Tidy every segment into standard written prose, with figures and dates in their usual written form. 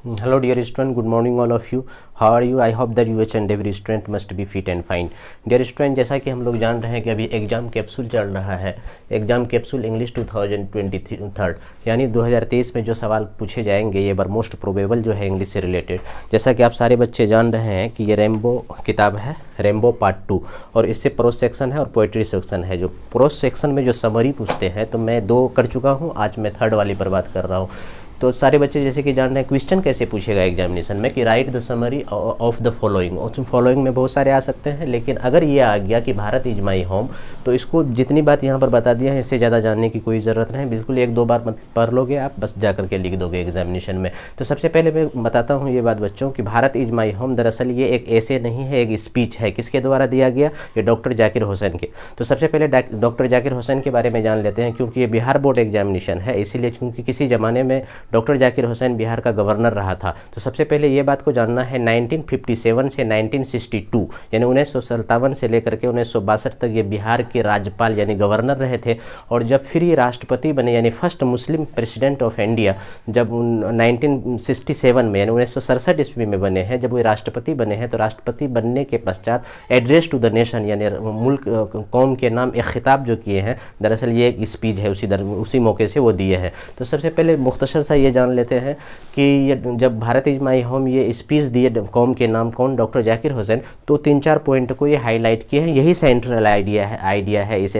Hello dear student, good morning all of you. How are you? I hope that you each and every student must be fit and fine. Dear student, जैसा कि हम लोग जान रहे हैं कि अभी एग्ज़ाम कैप्सूल चल रहा है, एग्ज़ाम कैप्सूल इंग्लिश 2023 यानी 2023 में जो सवाल पूछे जाएंगे ये बार मोस्ट प्रोबेबल जो है इंग्लिश से रिलेटेड। जैसा कि आप सारे बच्चे जान रहे हैं कि ये रेम्बो किताब है, रेम्बो पार्ट 2, और इससे प्रोस सेक्शन है और पोइट्री सेक्शन है। जो प्रोस सेक्शन में जो समरी पूछते हैं तो मैं 2 कर चुका हूँ, आज मैं थर्ड वाली पर बात कर रहा हूँ। तो सारे बच्चे जैसे कि जान रहे हैं क्वेश्चन कैसे पूछेगा एग्जामिनेशन में कि right the summary of the following. और फॉलोइंग में बहुत सारे आ सकते हैं, लेकिन अगर ये आ गया कि भारत इज माई होम तो इसको जितनी बात यहाँ पर बता दिया है इससे ज़्यादा जानने की कोई ज़रूरत नहीं। बिल्कुल 1-2 बार पढ़ लोगे आप, बस जा करके लिख दोगे एग्जामिनेशन में। तो सबसे पहले मैं बताता हूँ ये बात बच्चों कि भारत इज माई होम दरअसल ये एक ऐसे नहीं है, एक स्पीच है। किसके द्वारा दिया गया? ये डॉक्टर जाकिर हुसैन के। तो सबसे पहले डॉक्टर जाकिर हुसैन के बारे में जान लेते हैं, क्योंकि ये बिहार बोर्ड एग्जामिनेशन है, इसीलिए क्योंकि किसी ज़माने में डॉक्टर जाकिर हुसैन बिहार का गवर्नर रहा था। तो सबसे पहले ये बात को जानना है 1957 से 1962 यानी 1957 से लेकर के 1962 तक ये बिहार के राज्यपाल यानी गवर्नर रहे थे। और जब फिर ये राष्ट्रपति बने यानी first Muslim president of India जब 1967 में यानी 1967 ईस्वी में बने हैं, जब वो राष्ट्रपति बने हैं तो राष्ट्रपति बनने के पश्चात एड्रेस टू द नेशन यानी मुल्क कौम के नाम एक खिताब जो किए हैं, दरअसल ये एक स्पीच है, उसी मौके से वो दिए हैं। तो सबसे पहले मुख्तसर सा ये जान लेते हैं कि ये जब भारत इज माई होम ये स्पीच दिए कौम के नाम कौन? डॉक्टर जाकिर हुसैन। तो 3-4 पॉइंट को ये हाईलाइट किए हैं, यही सेंट्रल आइडिया है इस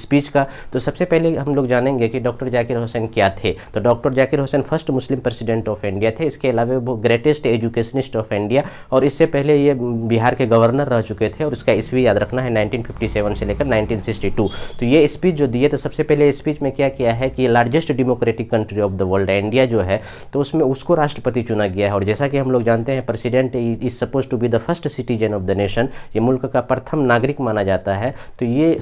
स्पीच का। तो सबसे पहले हम लोग जानेंगे कि डॉक्टर जाकिर हुसैन क्या थे। तो doctor Zakir Hussain first Muslim president of India थे। इसके अलावा वो ग्रेटेस्ट एजुकेशनिस्ट ऑफ इंडिया, और इससे पहले ये बिहार के गवर्नर रह चुके थे। और उसका ईस्वी याद रखना है 1957 से लेकर 1962। तो ये स्पीच जो दिए, तो सबसे पहले स्पीच में क्या किया है कि largest democratic country of the world India जो है, तो उसमें उसको राष्ट्रपति चुना गया है। और जैसा कि हम लोग जानते हैं president is suppose to be the first citizen of the nation, ये मुल्क का प्रथम नागरिक माना जाता है। तो ये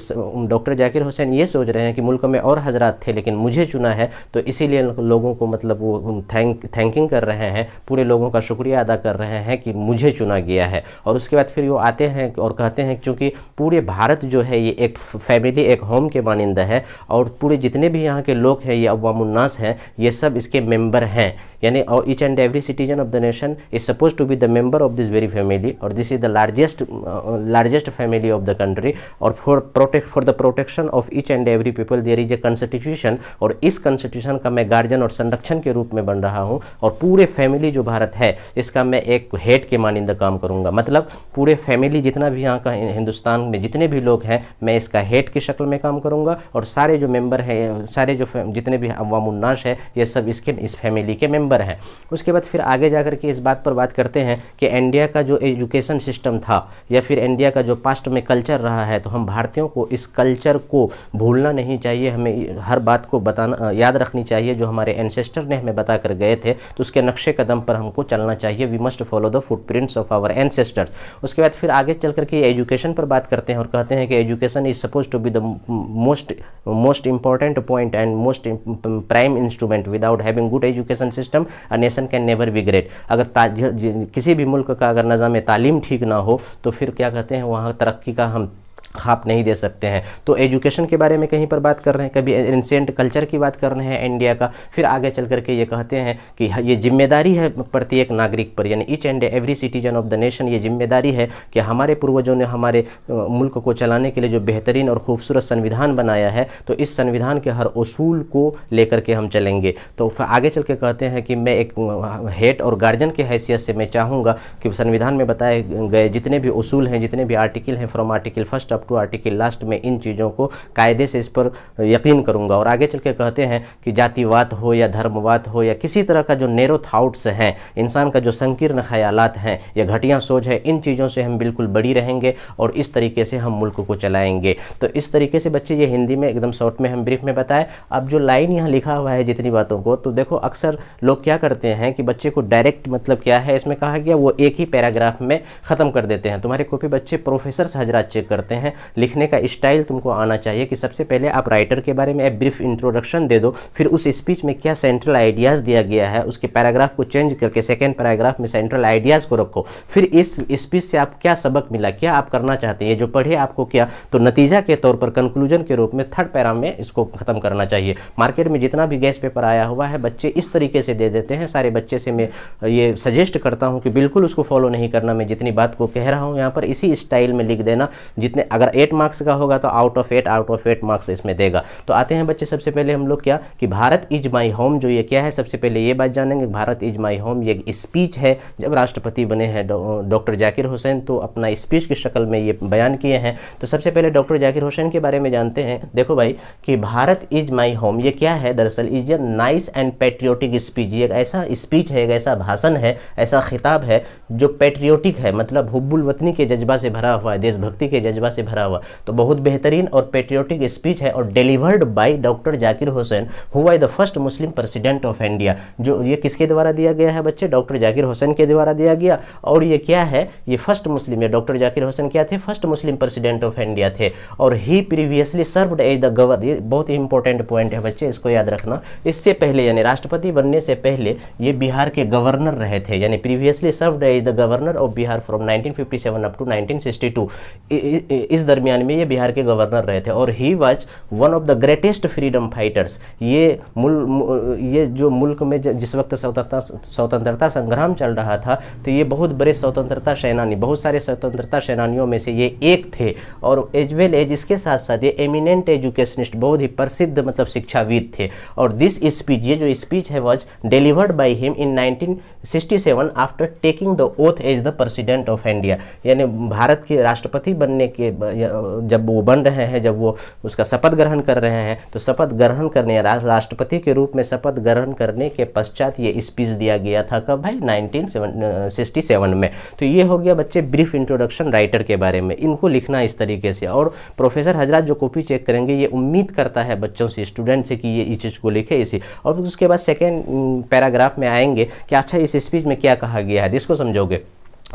डॉक्टर जाकिर हुसैन ये सोच रहे हैं कि मुल्क में और हजरात थे लेकिन मुझे चुना है, तो इसीलिए लोगों को मतलब वो थैंकिंग कर रहे हैं, पूरे लोगों का शुक्रिया अदा कर रहे हैं कि मुझे चुना गया है। और उसके बाद फिर वो आते हैं और कहते हैं क्योंकि पूरे भारत जो है ये एक फैमिली, एक होम के मानिंदा है, और पूरे जितने भी यहाँ के लोग हैं ये अवामुन्नास हैं, ये सब इसके मेंबर हैं। यानी each and every citizen of the nation is suppose to be the member of this very family, और this is the largest family of the country. और for the protection of each and every people there is a constitution, और इस constitution का मैं guardian और संरक्षण के रूप में बन रहा हूँ। और पूरे फैमिली जो भारत है इसका मैं एक हेड के मानिंदा काम करूँगा। मतलब पूरे फैमिली जितना भी यहाँ का हिंदुस्तान में जितने भी लोग हैं मैं इसका हेड की शक्ल में काम करूँगा, और सारे जो मेंबर हैं, सारे जो जितने भी अवामुन्नास है ये सब इस फैमिली के मेंबर हैं। उसके बाद फिर आगे जाकर के इस बात पर बात करते हैं कि इंडिया का जो एजुकेशन सिस्टम था या फिर इंडिया का जो पास्ट में कल्चर रहा है, तो हम भारतीयों को इस कल्चर को भूलना नहीं चाहिए। हमें हर बात को बताना याद रखनी चाहिए जो हमारे एंसेस्टर ने हमें बता कर गए थे, तो उसके नक्शे कदम पर हमको चलना चाहिए। We must follow the footprints of our ancestors. उसके बाद फिर आगे चल करके एजुकेशन पर बात करते हैं और कहते हैं कि education is suppose to be the most important point and most prime instrument. Without having good education system a nation can never be great. अगर किसी भी मुल्क का अगर निज़ाम तालीम ठीक ना हो तो फिर क्या कहते हैं वहाँ तरक्की का हम खाप नहीं दे सकते हैं। तो एजुकेशन के बारे में कहीं पर बात कर रहे हैं, कभी एंशिएंट कल्चर की बात कर रहे हैं इंडिया का। फिर आगे चल करके ये कहते हैं कि ये जिम्मेदारी है प्रत्येक नागरिक पर, यानी each and every citizen of the nation, ये जिम्मेदारी है कि हमारे पूर्वजों ने हमारे मुल्क को चलाने के लिए जो बेहतरीन और खूबसूरत संविधान बनाया है, तो इस संविधान के हर उसूल को लेकर के हम चलेंगे। तो आगे चल के कहते हैं कि मैं एक हेड और गार्जियन की हैसियत से मैं चाहूँगा कि संविधान में बताए गए जितने भी उसूल हैं, जितने भी आर्टिकल हैं, from article 1 up to article last में, इन चीज़ों को कायदे से इस पर यकीन करूंगा। और आगे चल के कहते हैं कि जातिवाद हो या धर्मवाद हो या किसी तरह का जो नैरो थाउट्स हैं, इंसान का जो संकीर्ण ख्यालात हैं या घटिया सोच है, इन चीज़ों से हम बिल्कुल बड़ी रहेंगे और इस तरीके से हम मुल्क को चलाएंगे। तो इस तरीके से बच्चे ये हिंदी में एकदम शॉर्ट में हम ब्रीफ में बताएं। अब जो लाइन यहाँ लिखा हुआ है जितनी बातों को, तो देखो अक्सर लोग क्या करते हैं कि बच्चे को डायरेक्ट मतलब क्या है इसमें कहा गया वो एक ही पैराग्राफ में ख़त्म कर देते हैं। तुम्हारे कॉपी बच्चे प्रोफेसर हजरात चेक करते हैं, हैं, लिखने का स्टाइल तुमको आना चाहिए कि सबसे पहले आप राइटर के बारे में एक ब्रीफ इंट्रोडक्शन दे दो, फिर उस स्पीच में क्या सेंट्रल आइडियाज़ दिया गया है उसके पैराग्राफ को चेंज करके सेकेंड पैराग्राफ में सेंट्रल आइडियाज़ को रखो, फिर इस स्पीच से आप क्या सबक मिला, क्या आप करना चाहते हैं, ये जो पढ़े आपको क्या, तो नतीजा के तौर पर कंक्लूजन के रूप में थर्ड पैरा में इसको खत्म करना चाहिए। मार्केट में जितना भी गैस पेपर आया हुआ है बच्चे इस तरीके से दे देते हैं, सारे बच्चे से मैं ये सजेस्ट करता हूँ कि बिल्कुल उसको फॉलो नहीं करना। मैं जितनी बात को कह रहा हूँ यहाँ पर इसी स्टाइल में लिख देना, जितने अगर 8 मार्क्स का होगा तो आउट ऑफ 8 मार्क्स इसमें देगा। तो आते हैं बच्चे, सबसे पहले हम लोग क्या कि भारत इज माई होम जो ये क्या है, सबसे पहले ये बात जानेंगे। भारत इज माई होम ये एक स्पीच है, जब राष्ट्रपति बने हैं डॉक्टर जाकिर हुसैन तो अपना स्पीच की शक्ल में ये बयान किए हैं। तो सबसे पहले डॉक्टर जाकिर हुसैन के बारे में जानते हैं। देखो भाई कि भारत इज माई होम ये क्या है, दरअसल is a nice and patriotic speech. ये एक ऐसा स्पीच है, एक ऐसा भाषण है, ऐसा खिताब है जो पेट्रियोटिक है, मतलब हुब्बुल वतनी के जज्बा से भरा हुआ है, देशभक्ति के जज्बा से भरा हुआ। तो बहुत बेहतरीन और पेट्रियोटिक स्पीच है और delivered by doctor Zakir Hussain who was the first Muslim president of India. जो ये किसके द्वारा दिया गया है बच्चे, डॉक्टर जाकिर हुसैन के द्वारा दिया गया। और ये क्या है, ये फर्स्ट मुस्लिम, ये डॉक्टर जाकिर हुसैन क्या थे, first Muslim president of India थे। और he previously served as the governor, ये बहुत ही इंपॉर्टेंट पॉइंट है बच्चे, इसको याद रखना। इससे पहले यानी राष्ट्रपति बनने से पहले ये बिहार के गवर्नर रहे थे, यानी previously served as the governor of Bihar from 1957 up to 1962। इस दरमियान में ये बिहार के गवर्नर रहे थे। और he was one of the greatest freedom fighters. ये जो मुल्क में जिस वक्त स्वतंत्रता संग्राम चल रहा था तो ये बहुत बड़े स्वतंत्रता सेनानी, बहुत सारे स्वतंत्रता सेनानियों में से ये एक थे। और एज वेल एज इसके साथ साथ ये एमिनेंट एजुकेशनिस्ट, बहुत ही प्रसिद्ध मतलब शिक्षाविद थे। और दिस स्पीच, ये जो स्पीच है was delivered by him in 1967 after taking the oath as the president of India. यानी भारत के राष्ट्रपति बनने के जब वो बन रहे हैं, जब वो उसका शपथ ग्रहण कर रहे हैं, तो शपथ ग्रहण करने राष्ट्रपति के रूप में शपथ ग्रहण करने के पश्चात ये स्पीच दिया गया था। कब भाई, 1967 में। तो ये हो गया बच्चे ब्रीफ इंट्रोडक्शन राइटर के बारे में, इनको लिखना इस तरीके से। और प्रोफेसर हजरात जो कॉपी चेक करेंगे ये उम्मीद करता है बच्चों से, स्टूडेंट से कि ये इस चीज़ को लिखे इसी। और उसके बाद सेकेंड पैराग्राफ में आएंगे कि अच्छा इस स्पीच में क्या कहा गया है, इसको समझोगे।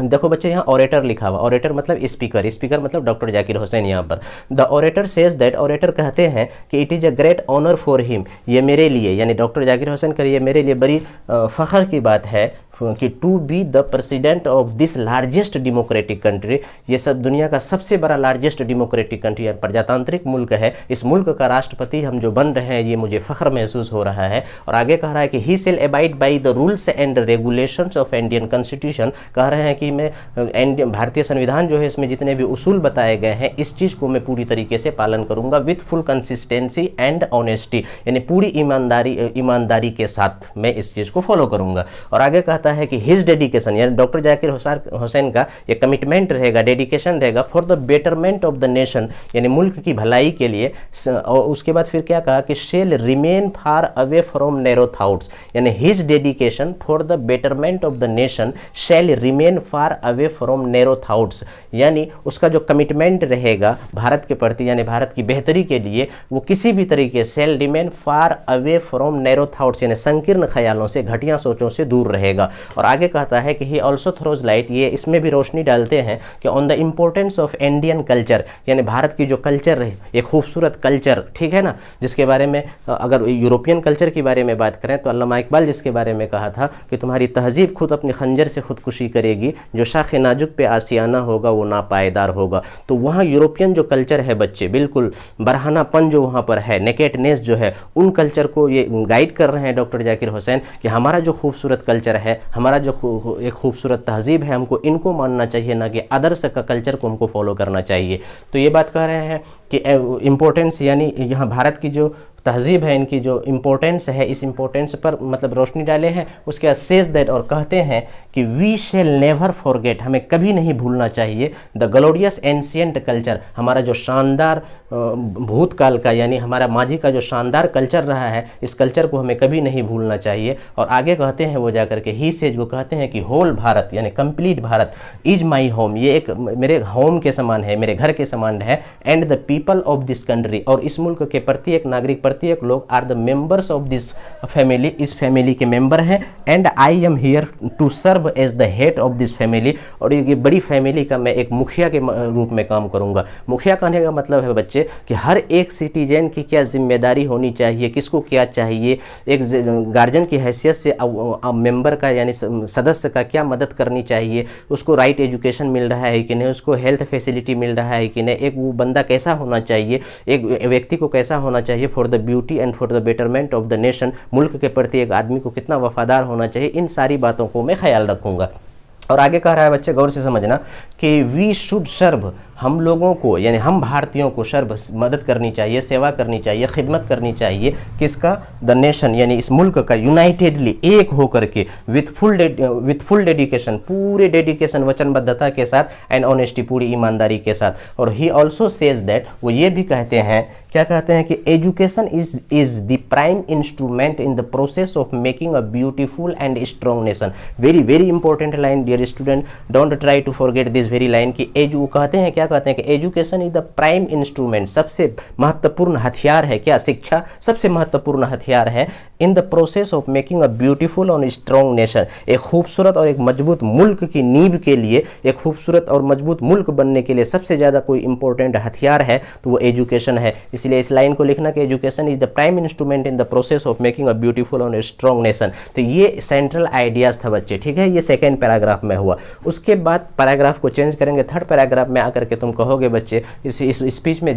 देखो बच्चे यहाँ ऑरेटर लिखा हुआ, ऑरेटर मतलब स्पीकर, स्पीकर मतलब डॉक्टर जाकिर हुसैन। यहाँ पर the orator says that, orator कहते हैं कि it is a great honour for him, ये मेरे लिए यानी डॉक्टर जाकिर हुसैन का ये मेरे लिए बड़ी फ़ख्र की बात है कि to be the president of this largest democratic country. ये सब दुनिया का सबसे बड़ा लार्जेस्ट डेमोक्रेटिक कंट्री है, प्रजातांत्रिक मुल्क है, इस मुल्क का राष्ट्रपति हम जो बन रहे हैं ये मुझे फ़ख्र महसूस हो रहा है। और आगे कह रहा है कि he shall abide by the rules and regulations of Indian constitution. कह रहे हैं कि मैं भारतीय संविधान जो है इसमें जितने भी उसूल बताए गए हैं इस चीज़ को मैं पूरी तरीके से पालन करूँगा with full consistency and honesty, यानी पूरी ईमानदारी के साथ मैं इस चीज़ को फॉलो करूँगा। और आगे कहता है कि हिज डेडिकेशन, यानी डॉक्टर जाकिर हुसैन का ये कमिटमेंट रहेगा, डेडिकेशन रहेगा for the betterment of the nation, यानी मुल्क की भलाई के लिए। और उसके बाद फिर क्या कहा कि shall remain far away from narrow thoughts, यानी his dedication for the betterment of the nation shall remain far away from narrow thoughts, यानी उसका जो कमिटमेंट रहेगा भारत के प्रति यानी भारत की बेहतरी के लिए वो किसी भी तरीके shall remain far away from narrow thoughts, यानी संकीर्ण ख्यालों से, घटिया सोचों से दूर रहेगा। और आगे कहता है कि ही ऑल्सो थ्रोज लाइट, ये इसमें भी रोशनी डालते हैं कि on the importance of Indian culture, यानी भारत की जो कल्चर है एक खूबसूरत कल्चर, ठीक है ना, जिसके बारे में अगर यूरोपियन कल्चर के बारे में बात करें तो अल्लामा इकबाल जिसके बारे में कहा था कि तुम्हारी तहजीब खुद अपनी खंजर से खुदकुशी करेगी, जो शाख नाजुक पे आसियाना होगा वो नापायदार होगा। तो वहाँ यूरोपियन जो कल्चर है बच्चे, बिल्कुल बरहानापन जो वहाँ पर है, नेकेटनेस जो है, उन कल्चर को ये गाइड कर रहे हैं डॉक्टर जाकिर हुसैन कि हमारा जो खूबसूरत कल्चर है, हमारा जो एक खूबसूरत तहजीब है, हमको इनको मानना चाहिए, ना कि अदर्स का कल्चर को हमको फॉलो करना चाहिए। तो ये बात कह रहे हैं कि इम्पोर्टेंस, यानी यहाँ भारत की जो तहजीब है, इनकी जो इम्पोर्टेंस है, इस इम्पोर्टेंस पर मतलब रोशनी डाले हैं। उसके बाद सेज दैट, और कहते हैं कि वी शेल नेवर फॉरगेट, हमें कभी नहीं भूलना चाहिए द ग्लोरियस एंशिएंट कल्चर, हमारा जो शानदार भूतकाल का यानी हमारा माजी का जो शानदार कल्चर रहा है, इस कल्चर को हमें कभी नहीं भूलना चाहिए। और आगे कहते हैं वो जाकर के ही सेज, वो कहते हैं कि होल भारत यानी complete Bharat is my home, ये एक मेरे होम के समान है, मेरे घर के समान है, and the people of this country, और इस मुल्क के प्रत्येक नागरिक प्रत्येक लोग are the members of this family, इस फैमिली के मेंबर हैं, and I am here to serve as the head of this family, और ये बड़ी फैमिली का मैं एक मुखिया के रूप में काम करूंगा। मुखिया कहने का मतलब है बच्चे कि हर एक सिटीजन की क्या जिम्मेदारी होनी चाहिए, किसको क्या चाहिए, एक गार्जियन की हैसियत से मेंबर का यानी सदस्य का क्या मदद करनी चाहिए, उसको राइट एजुकेशन मिल रहा है कि नहीं, उसको हेल्थ फैसिलिटी मिल रहा है कि नहीं, एक वो बंदा कैसा होना चाहिए, एक व्यक्ति को कैसा होना चाहिए for the beauty and for the betterment of the nation, मुल्क के प्रति एक आदमी को कितना वफादार होना चाहिए, इन सारी बातों को मैं ख्याल रखूंगा। और आगे कह रहा है बच्चे, गौर से समझना कि वी शुड सर्व, हम लोगों को यानी हम भारतीयों को सर्व मदद करनी चाहिए, सेवा करनी चाहिए, खिदमत करनी चाहिए, किसका, द नेशन यानी इस मुल्क का, यूनाइटेडली एक होकर के, विथ फुल डेडिकेशन, पूरे डेडिकेशन वचनबद्धता के साथ, एंड ऑनेस्टी पूरी ईमानदारी के साथ। और ही ऑल्सो सेज दैट, वो ये भी कहते हैं, क्या कहते हैं कि education is the prime instrument in the process of making a beautiful and strong nation. Very very important line dear student, don't try to forget this very line कि वो कहते हैं, क्या कहते हैं कि education is the prime instrument, सबसे महत्वपूर्ण हथियार है, क्या, शिक्षा सबसे महत्वपूर्ण हथियार है, इन the process of making a beautiful और स्ट्रॉन्ग नेशन, एक खूबसूरत और एक मजबूत मुल्क की नींव के लिए, एक खूबसूरत और मजबूत मुल्क बनने के लिए सबसे ज़्यादा कोई इंपॉर्टेंट हथियार है तो वो एजुकेशन है। इसलिए इस लाइन को लिखना कि education is the prime instrument in the process of making a beautiful और स्ट्रॉन्ग नेशन। तो ये सेंट्रल आइडियाज था बच्चे, ठीक है, ये सेकेंड पैराग्राफ में हुआ। उसके बाद पैराग्राफ को चेंज करेंगे, थर्ड पैराग्राफ में आकर के तुम कहोगे बच्चे इस स्पीच में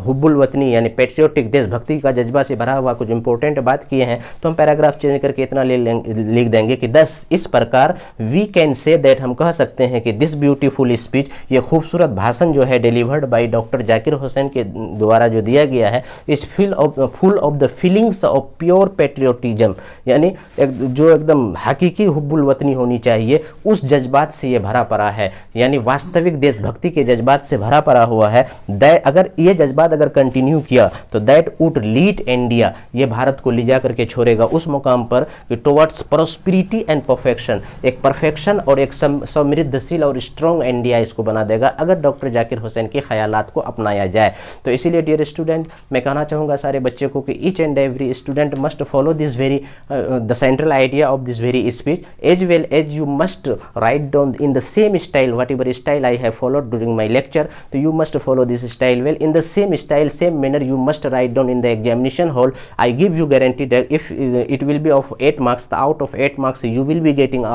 हुब्बुल वतनी यानी पेट्रियोटिक देशभक्ति का जज्बा से भरा हुआ कुछ इंपॉर्टेंट बात किए हैं, तो हम पैराग्राफ चेंज करके इतना लिख देंगे कि 10 इस प्रकार वी कैन से दैट, हम कह सकते हैं कि दिस ब्यूटीफुल स्पीच, ये खूबसूरत भाषण जो है delivered by doctor Zakir Hussain के द्वारा जो दिया गया है, इस full of the feelings of pure patriotism, यानी जो एकदम हकीकी हुब्बुल वतनी होनी चाहिए, उस जज्बात से ये भरा पड़ा है, यानी वास्तविक देशभक्ति के जज्बात से भरा पड़ा हुआ है। दैट अगर ये जज्बात अगर कंटिन्यू किया तो दैट वुड लीड इंडिया, ये भारत को ले जा करके छोड़ेगा उस मुकाम पर कि टुवर्ड्स प्रोस्पेरिटी एंड परफेक्शन, एक परफेक्शन और एक समृद्धशील और स्ट्रॉन्ग इंडिया इसको बना देगा अगर डॉक्टर जाकिर हुसैन के ख्यालात को अपनाया जाए। तो इसीलिए डियर स्टूडेंट, मैं कहना चाहूँगा सारे बच्चे को कि each and every student must follow this very the central idea of this very speech, as well as you must write down in the same style, whatever style I have followed during my lecture, so you must follow this style well, in the same style, same manner you must write down in the examination hall. I give you guarantee that if it will be of 8 marks, out of 8 marks you will be getting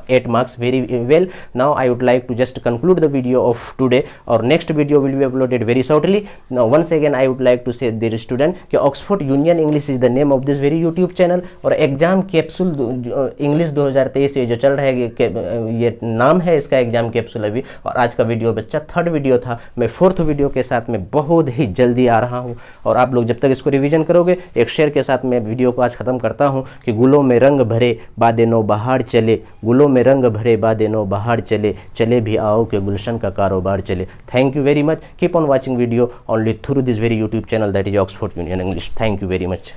8 marks very well. Now I would like to just conclude the video of today, or next video will be uploaded very shortly. Now once again I would like to say dear student कि Oxford Union English is the name of this very YouTube channel, और exam capsule English 2023 ये जो चल रहा है, ये नाम है इसका एग्जाम कैप्सूल अभी। और आज का वीडियो बच्चा थर्ड वीडियो था, मैं फोर्थ वीडियो के साथ में बहुत ही जल्दी आ रहा हूँ, और आप लोग जब तक इसको रिवीजन करोगे, एक शेयर के साथ मैं वीडियो को आज खत्म करता हूँ कि गुलों में रंग भरे बादे नो बहार चले, गुलों में रंग भरे बादे नो बहार चले, चले भी आओ के गुलशन का कारोबार चले। Thank you very much, keep on watching video only through this very YouTube channel that is Oxford union English. Thank you very much.